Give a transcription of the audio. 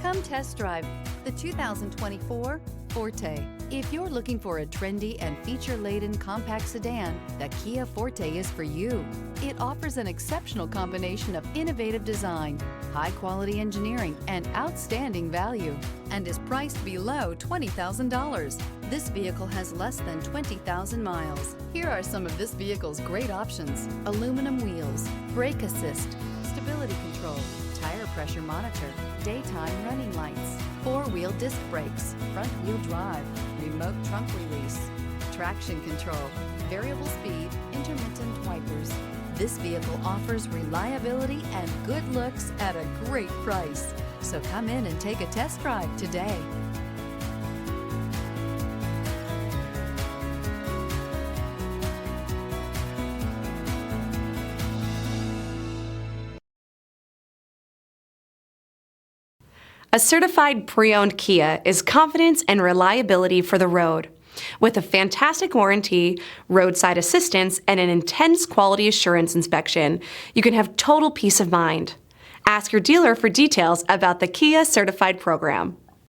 Come test drive the 2024 Forte. If you're looking for a trendy and feature-laden compact sedan, the Kia Forte is for you. It offers an exceptional combination of innovative design, high-quality engineering, and outstanding value, and is priced below $20,000. This vehicle has less than 20,000 miles. Here are some of this vehicle's great options: aluminum wheels, brake assist, stability control, tire pressure monitor, daytime running lights, four-wheel disc brakes, front-wheel drive, remote trunk release, traction control, variable speed, intermittent wipers. This vehicle offers reliability and good looks at a great price. So come in and take a test drive today. A certified pre-owned Kia is confidence and reliability for the road. With a fantastic warranty, roadside assistance, and an intense quality assurance inspection, you can have total peace of mind. Ask your dealer for details about the Kia Certified program.